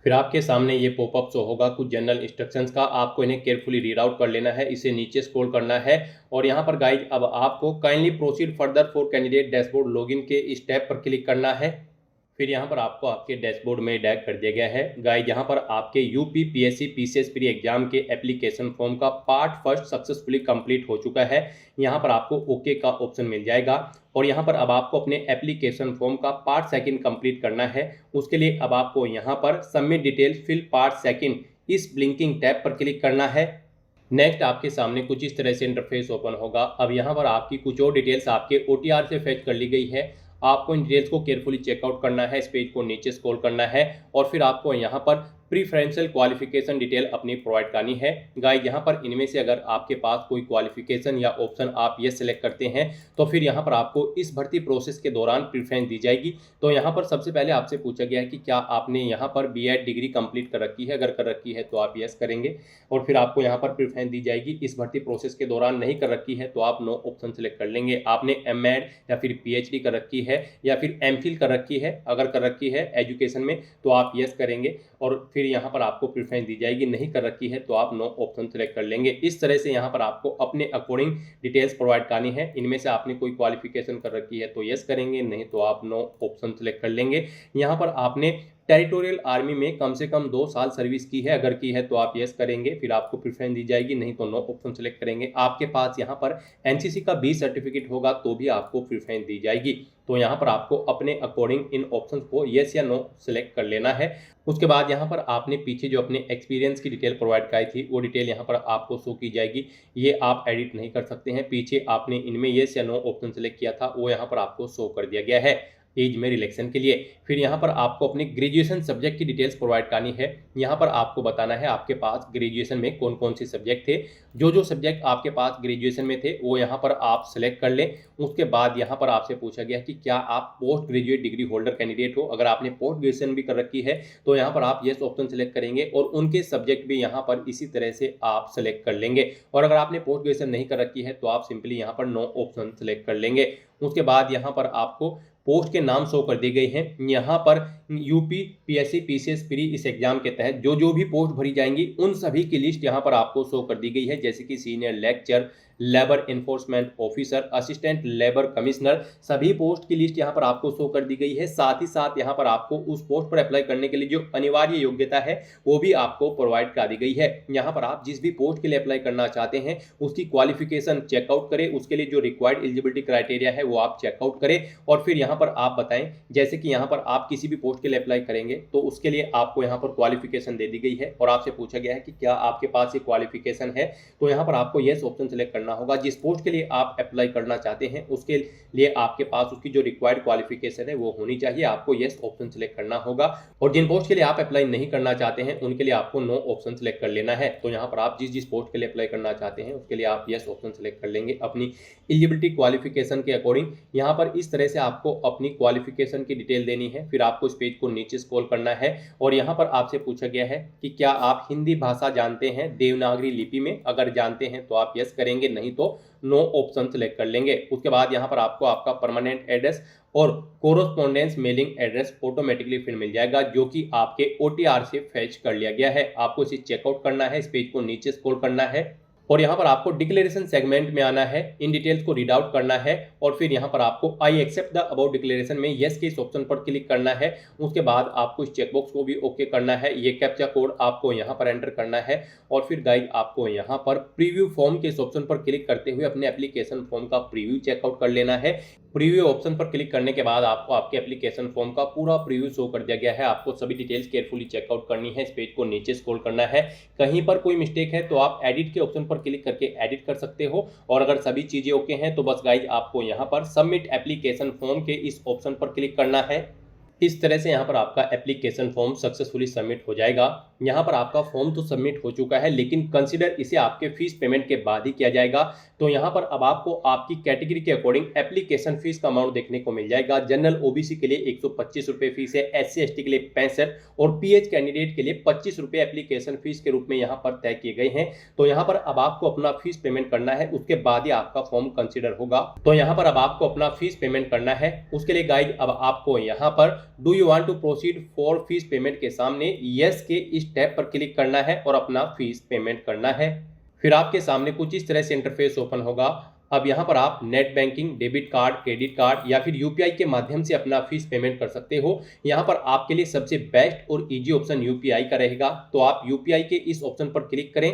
फिर आपके सामने ये पॉपअप शो होगा कुछ जनरल इंस्ट्रक्शंस का, आपको इन्हें केयरफुली रीड आउट कर लेना है, इसे नीचे स्क्रॉल करना है। और यहाँ पर गाइज अब आपको kindly proceed further for candidate dashboard login के इस टैब पर क्लिक करना है। फिर यहाँ पर आपको आपके डैशबोर्ड में डैग कर दिया गया है। गाइज यहाँ पर आपके UP PSC PCS pre exam के एप्लीकेशन फॉर्म का पार्ट फर्स्ट सक्सेसफुली कंप्लीट हो चुका है। यहाँ पर आपको ओके का ऑप्शन मिल जाएगा और यहाँ पर अब आपको अपने एप्लीकेशन फॉर्म का पार्ट सेकंड कंप्लीट करना है। उसके लिए अब आपको यहाँ पर submit detail fill part second इस ब्लिंकिंग टैब पर क्लिक करना है। नेक्स्ट आपके सामने कुछ इस तरह से इंटरफेस ओपन होगा। अब यहाँ पर आपकी कुछ और डिटेल्स आपके OTR से फेच कर ली गई है। आपको इन डिटेल्स को केयरफुली चेकआउट करना है, इस पेज को नीचे स्क्रॉल करना है और फिर आपको यहाँ पर प्रीफरेंशियल क्वालिफिकेशन डिटेल अपनी प्रोवाइड करनी है। गाइस यहाँ पर इनमें से अगर आपके पास कोई क्वालिफिकेशन या ऑप्शन आप ये सेलेक्ट करते हैं तो फिर यहाँ पर आपको इस भर्ती प्रोसेस के दौरान प्रीफरेंस दी जाएगी। तो यहाँ पर सबसे पहले आपसे पूछा गया है कि क्या आपने यहाँ पर BEd डिग्री कंप्लीट कर रखी है। अगर कर रखी है तो आप यस करेंगे और फिर आपको यहाँ पर प्रीफरेंस दी जाएगी। इस भर्ती प्रोसेस के दौरान नहीं कर रखी है तो आप नो ऑप्शन सेलेक्ट कर लेंगे। आपने MEd या फिर PhD कर रखी है या फिर MPhil कर रखी है, अगर कर रखी है एजुकेशन में तो आप यस करेंगे और फिर यहाँ पर आपको प्रेफरेंस दी जाएगी। नहीं कर रखी है तो आप नो ऑप्शन सेलेक्ट कर लेंगे। इस तरह से यहाँ पर आपको अपने अकॉर्डिंग डिटेल्स प्रोवाइड करनी है। इनमें से आपने कोई क्वालिफिकेशन कर रखी है तो यस करेंगे, नहीं तो आप नो ऑप्शन सेलेक्ट कर लेंगे। यहाँ पर आपने टेरिटोरियल आर्मी में कम से कम 2 साल सर्विस की है, अगर की है तो आप यस करेंगे, फिर आपको प्रेफरेंस दी जाएगी, नहीं तो नो ऑप्शन सेलेक्ट करेंगे। आपके पास यहाँ पर NCC का 20 सर्टिफिकेट होगा तो भी आपको प्रेफरेंस दी जाएगी। तो यहाँ पर आपको अपने अकॉर्डिंग इन ऑप्शंस को यस या नो सेलेक्ट कर लेना है। उसके बाद यहाँ पर आपने पीछे जो अपने एक्सपीरियंस की डिटेल प्रोवाइड कराई थी वो डिटेल यहाँ पर आपको शो की जाएगी। ये आप एडिट नहीं कर सकते हैं। पीछे आपने इनमें यस या नो ऑप्शन सेलेक्ट किया था वो यहाँ पर आपको शो कर दिया गया है एज में रिलैक्सेशन के लिए। फिर यहाँ पर आपको अपने ग्रेजुएशन सब्जेक्ट की डिटेल्स प्रोवाइड करनी है। यहाँ पर आपको बताना है आपके पास ग्रेजुएशन में कौन कौन से सब्जेक्ट थे। जो सब्जेक्ट आपके पास ग्रेजुएशन में थे वो यहाँ पर आप सेलेक्ट कर लें। उसके बाद यहाँ पर आपसे पूछा गया कि क्या आप post graduate degree holder candidate हो। अगर आपने पोस्ट ग्रेजुएशन भी कर रखी है तो यहाँ पर आप यस ऑप्शन सेलेक्ट करेंगे और उनके सब्जेक्ट भी यहाँ पर इसी तरह से आप सेलेक्ट कर लेंगे। और अगर आपने पोस्ट ग्रेजुएशन नहीं कर रखी है तो आप सिंपली यहाँ पर नो ऑप्शन सेलेक्ट कर लेंगे। उसके बाद यहाँ पर आपको पोस्ट के नाम शो कर दी गई हैं। यहाँ पर यूपी पीएससी पीसीएस प्री इस एग्जाम के तहत जो भी पोस्ट भरी जाएंगी उन सभी की लिस्ट यहाँ पर आपको शो कर दी गई है, जैसे कि senior lecture, labour enforcement officer, assistant labour commissioner, सभी पोस्ट की लिस्ट यहाँ पर आपको शो कर दी गई है। साथ ही साथ यहाँ पर आपको उस पोस्ट पर अप्लाई करने के लिए जो अनिवार्य योग्यता है वो भी आपको प्रोवाइड करा दी गई है। यहाँ पर आप जिस भी पोस्ट के लिए अप्लाई करना चाहते हैं उसकी क्वालिफिकेशन चेकआउट करें, उसके लिए जो रिक्वायर्ड एलिजिबिलिटी क्राइटेरिया है वो आप चेकआउट करें और फिर यहाँ पर आप बताएं। जैसे कि यहाँ पर आप किसी भी पोस्ट के लिए अप्लाई करेंगे तो उसके लिए आपको यहाँ पर क्वालिफिकेशन दे दी गई है और आपसे पूछा गया है कि क्या आपके पास ये क्वालिफिकेशन है, तो यहाँ पर आपको यस ऑप्शन सेलेक्ट करना होगा। जिस पोस्ट के लिए आप अप्लाई करना चाहते हैं उसके लिए आपके पास उसकी जो रिक्वायर्ड क्वालिफिकेशन है वो होनी चाहिए, आपको यस ऑप्शन सेलेक्ट करना होगा। और जिन पोस्ट के लिए आप अप्लाई नहीं करना चाहते हैं उनके लिए आपको नो ऑप्शन सेलेक्ट कर लेना है। तो यहाँ पर आप जिस पोस्ट के लिए अप्लाई करना चाहते हैं उसके लिए आप यस ऑप्शन सेलेक्ट कर लेंगे अपनी एलिजिबिलिटी क्वालिफिकेशन के अकॉर्डिंग। यहाँ पर इस तरह से आपको अपनी क्वालिफिकेशन की डिटेल देनी है। फिर आपको इस पेज को नीचे स्क्रॉल करना है और यहाँ पर आपसे पूछा गया है कि क्या आप हिंदी भाषा जानते हैं देवनागरी लिपि में। अगर जानते हैं तो आप यस करेंगे, नहीं तो नो ऑप्शन सेलेक्ट कर लेंगे। उसके बाद यहाँ पर आपको आपका परमानेंट एड्रेस और कोरोस्पोंडेंस मेलिंग एड्रेस ऑटोमेटिकली फिर मिल जाएगा, जो कि आपके OTR से फैच कर लिया गया है। आपको इसे चेकआउट करना है, इस पेज को नीचे स्क्रॉल करना है और यहाँ पर आपको डिक्लेरेशन सेगमेंट में आना है, इन डिटेल्स को रीड आउट करना है और फिर यहाँ पर आपको I accept the about declaration में यस के इस ऑप्शन पर क्लिक करना है। उसके बाद आपको इस चेकबॉक्स को भी ओके करना है। ये कैप्चा कोड आपको यहाँ पर एंटर करना है और फिर गाइस आपको यहाँ पर प्रीव्यू फॉर्म के इस ऑप्शन पर क्लिक करते हुए अपने एप्लीकेशन फॉर्म का प्रीव्यू चेकआउट कर लेना है। प्रीव्यू ऑप्शन पर क्लिक करने के बाद आपको आपके एप्लीकेशन फॉर्म का पूरा प्रीव्यू शो कर दिया गया है। आपको सभी डिटेल्स केयरफुली चेकआउट करनी है, इस पेज को नीचे स्क्रॉल करना है। कहीं पर कोई मिस्टेक है तो आप एडिट के ऑप्शन पर क्लिक करके एडिट कर सकते हो और अगर सभी चीजें ओके हैं तो बस गाइज आपको यहाँ पर सबमिट एप्लीकेशन फॉर्म के इस ऑप्शन पर क्लिक करना है। इस तरह से यहाँ पर आपका एप्लीकेशन फॉर्म सक्सेसफुली सबमिट हो जाएगा। यहाँ पर आपका फॉर्म तो सबमिट हो चुका है लेकिन कंसीडर इसे आपके फीस पेमेंट के बाद ही किया जाएगा। तो यहाँ पर अब आपको आपकी कैटेगरी के अकॉर्डिंग एप्लीकेशन फीस का अमाउंट देखने को मिल जाएगा। जनरल OBC के लिए 125 रुपये फीस है, SC/ST के लिए 65 और PH कैंडिडेट के लिए 25 रुपये एप्लीकेशन फीस के रूप में यहाँ पर तय किए गए हैं। तो यहाँ पर अब आपको अपना फीस पेमेंट करना है, उसके बाद ही आपका फॉर्म कंसिडर होगा। तो यहाँ पर अब आपको अपना फीस पेमेंट करना है। उसके लिए गाइड अब आपको यहाँ पर do you want to proceed for fees payment के सामने यस के इस टैब पर क्लिक करना है और अपना फीस पेमेंट करना है। फिर आपके सामने कुछ इस तरह से इंटरफेस ओपन होगा। अब यहाँ पर आप net banking, debit card, credit card या फिर UPI के माध्यम से अपना फीस पेमेंट कर सकते हो। यहाँ पर आपके लिए सबसे बेस्ट और इजी ऑप्शन UPI का रहेगा, तो आप UPI के इस ऑप्शन पर क्लिक करें।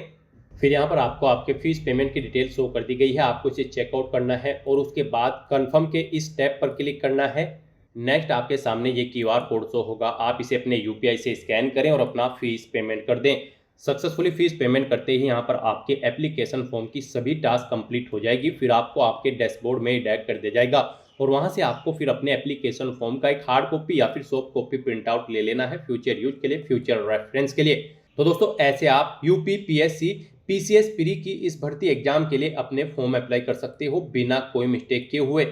फिर यहाँ पर आपको आपके फीस पेमेंट की डिटेल शो कर दी गई है, आपको इसे चेकआउट करना है और उसके बाद कन्फर्म के इस टैब पर क्लिक करना है। नेक्स्ट आपके सामने ये QR कोड शो होगा, आप इसे अपने UPI से स्कैन करें और अपना फीस पेमेंट कर दें। सक्सेसफुली फीस पेमेंट करते ही यहाँ पर आपके एप्लीकेशन फॉर्म की सभी टास्क कंप्लीट हो जाएगी। फिर आपको आपके डैशबोर्ड में डायरेक्ट कर दिया जाएगा और वहाँ से आपको फिर अपने एप्लीकेशन फॉर्म का एक हार्ड कॉपी या फिर सॉफ्ट कॉपी प्रिंट आउट ले लेना है फ्यूचर यूज के लिए, फ्यूचर रेफरेंस के लिए। तो दोस्तों ऐसे आप UPPSC PCS प्री की इस भर्ती एग्जाम के लिए अपने फॉर्म अप्लाई कर सकते हो बिना कोई मिस्टेक किए हुए।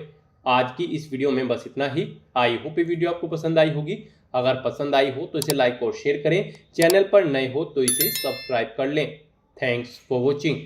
आज की इस वीडियो में बस इतना ही। आई होप ये वीडियो आपको पसंद आई होगी। अगर पसंद आई हो तो इसे लाइक और शेयर करें। चैनल पर नए हो तो इसे सब्सक्राइब कर लें। Thanks for watching.